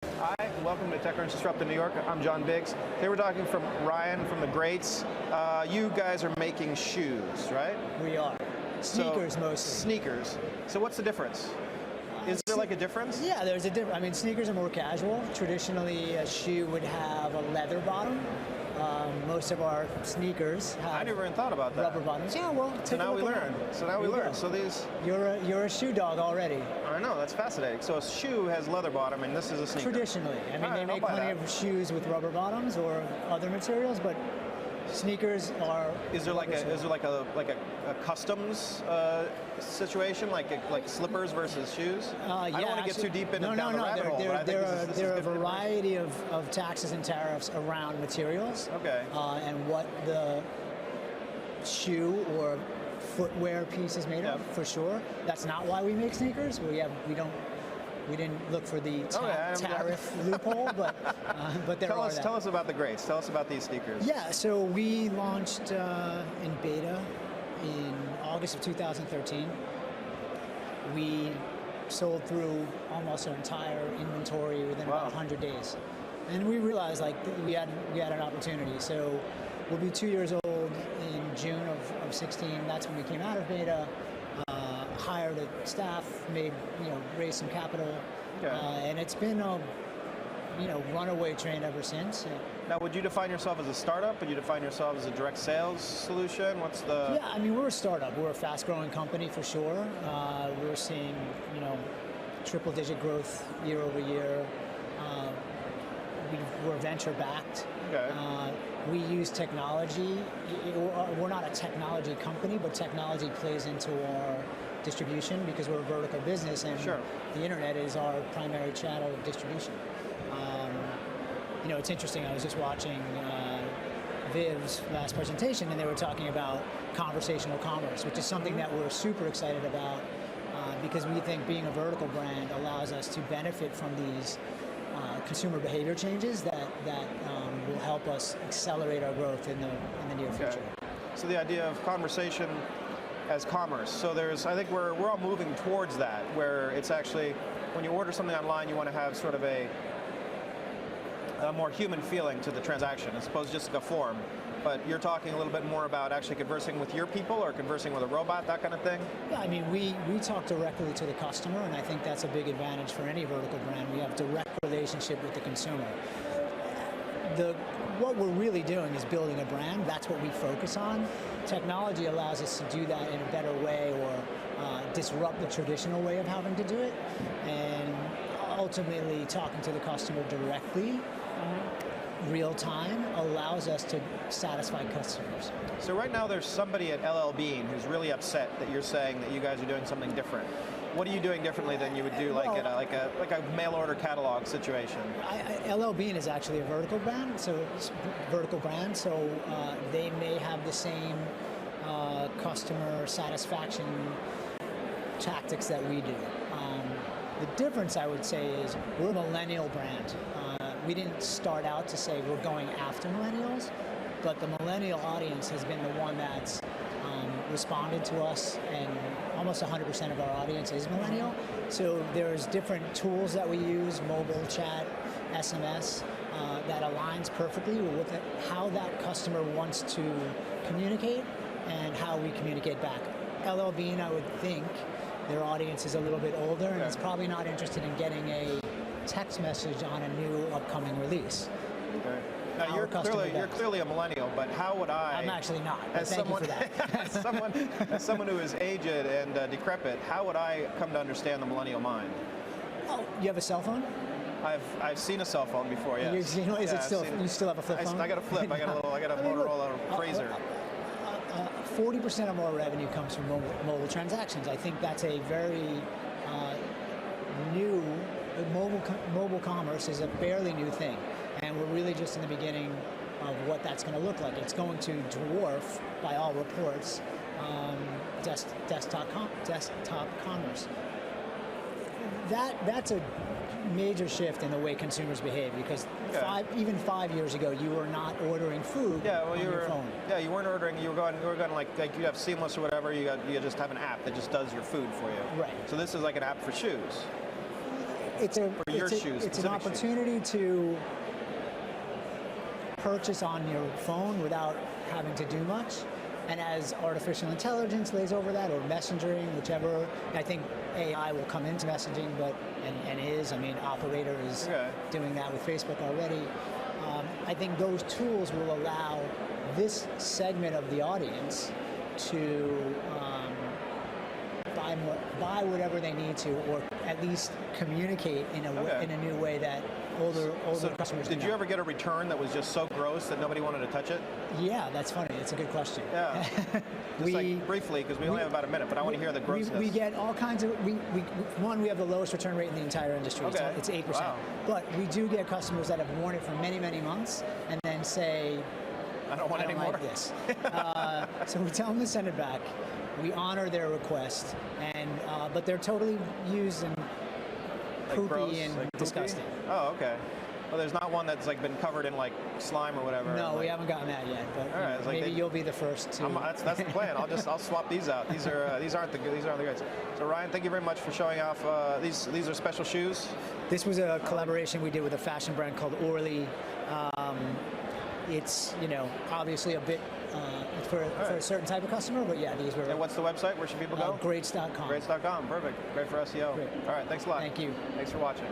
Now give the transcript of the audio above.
Hi, welcome to TechCrunch Disrupt in New York. I'm John Biggs. Today we're talking from Ryan from the Greats. You guys are making shoes, right? We are. Sneakers mostly. Sneakers. So what's the difference? Is there like a difference? Yeah, there's a difference. I mean, sneakers are more casual. Traditionally, a shoe would have a leather bottom. Most of our sneakers have I never even thought about that. rubber bottoms. Yeah, well, So now we learn. So now we learn. So these. You're a shoe dog already. I know, that's fascinating. So a shoe has leather bottom, and this is a sneaker. Traditionally, I mean, All right, they make I'll buy plenty that. of shoes with rubber bottoms or other materials, but sneakers are. Is there like a customs situation, like slippers versus shoes? Yeah, I don't want to get too deep into down the rabbit hole, but I think this is There are a good variety of taxes and tariffs around materials. Okay. And what the shoe or footwear piece is made of, for sure. That's not why we make sneakers. We didn't look for the tariff loophole, but Tell us about the Greats. Tell us about these sneakers. Yeah, so we launched in beta in August of 2013. We sold through almost our entire inventory within about 100 days. And we realized like we had an opportunity. So we'll be 2 years old in June of 16. That's when we came out of beta. Hired a staff, raised some capital, and it's been a runaway train ever since. Now, would you define yourself as a startup? Would you define yourself as a direct sales solution? What's the? Yeah, I mean, we're a startup. We're a fast-growing company for sure. We're seeing triple-digit growth year over year. We're venture-backed. Okay. We use technology. We're not a technology company, but technology plays into our distribution because we're a vertical business, and the internet is our primary channel of distribution. It's interesting. I was just watching Viv's last presentation, and they were talking about conversational commerce, which is something that we're super excited about because we think being a vertical brand allows us to benefit from these consumer behavior changes that will help us accelerate our growth in the near future. So the idea of conversation as commerce. So I think we're all moving towards that, where it's actually, when you order something online, you want to have sort of a more human feeling to the transaction, as opposed to just a form. But you're talking a little bit more about actually conversing with your people or conversing with a robot, that kind of thing? Yeah, I mean, we talk directly to the customer, and I think that's a big advantage for any vertical brand. We have direct relationship with the consumer. What we're really doing is building a brand. That's what we focus on. Technology allows us to do that in a better way or disrupt the traditional way of having to do it. And ultimately, talking to the customer directly, real time, allows us to satisfy customers. So right now there's somebody at LL Bean who's really upset that you're saying that you guys are doing something different. What are you doing differently than you would do like a mail order catalog situation? LL Bean is actually a vertical brand, so they may have the same customer satisfaction tactics that we do. The difference, I would say, is we're a millennial brand. We didn't start out to say we're going after millennials, but the millennial audience has been the one that's responded to us, and almost 100% of our audience is millennial. So there's different tools that we use, mobile chat, SMS, that aligns perfectly with how that customer wants to communicate and how we communicate back. LL Bean, I would think, their audience is a little bit older and is probably not interested in getting a text message on a new upcoming release. Okay. Now you're clearly a millennial, but how would I? I'm actually not. As thank someone, you for that. as someone who is aged and decrepit, how would I come to understand the millennial mind? Oh, you have a cell phone? I've seen a cell phone before. Yes. You still have a flip phone? I got a flip. I got a Motorola Razr. 40% of our revenue comes from mobile transactions. I think that's a very new. Mobile commerce is a fairly new thing, and we're really just in the beginning of what that's going to look like. It's going to dwarf, by all reports, desktop commerce. That's a major shift in the way consumers behave, because even 5 years ago, you were not ordering food on your phone. Yeah, you weren't ordering. You were going like you have Seamless or whatever. You just have an app that just does your food for you. Right. So this is like an app for shoes. it's a For your shoes, it's an specific shoes. opportunity to purchase on your phone without having to do much. And as artificial intelligence lays over that, or messaging, whichever, I think AI will come into messaging, but and is. I mean, Operator is doing that with Facebook already. I think those tools will allow this segment of the audience to buy whatever they need to, or at least communicate in a new way that older customers. Did you ever get a return that was just so gross that nobody wanted to touch it? Yeah, that's funny. It's a good question. Yeah. Just like briefly, because we only have about a minute, but I want to hear the grossness. We get all kinds of. We have the lowest return rate in the entire industry. Okay. It's 8%. Wow. But we do get customers that have worn it for many, many months and then say, I don't want any more. like this. So we tell them to send it back. We honor their request, and but they're totally used and poopy gross, and like poopy? disgusting. Oh, okay. Well, there's not one that's like been covered in like slime or whatever. No, like, we haven't gotten that yet. But all right, it's like maybe you'll be the first to. That's the plan. I'll swap these out. These aren't the greats. So Ryan, thank you very much for showing off. These are special shoes. This was a collaboration we did with a fashion brand called Orly. It's obviously a bit for a certain type of customer, but yeah, these were. And what's the website? Where should people go? Greats.com. Greats.com. Perfect. Great for SEO. Great. All right. Thanks a lot. Thank you. Thanks for watching.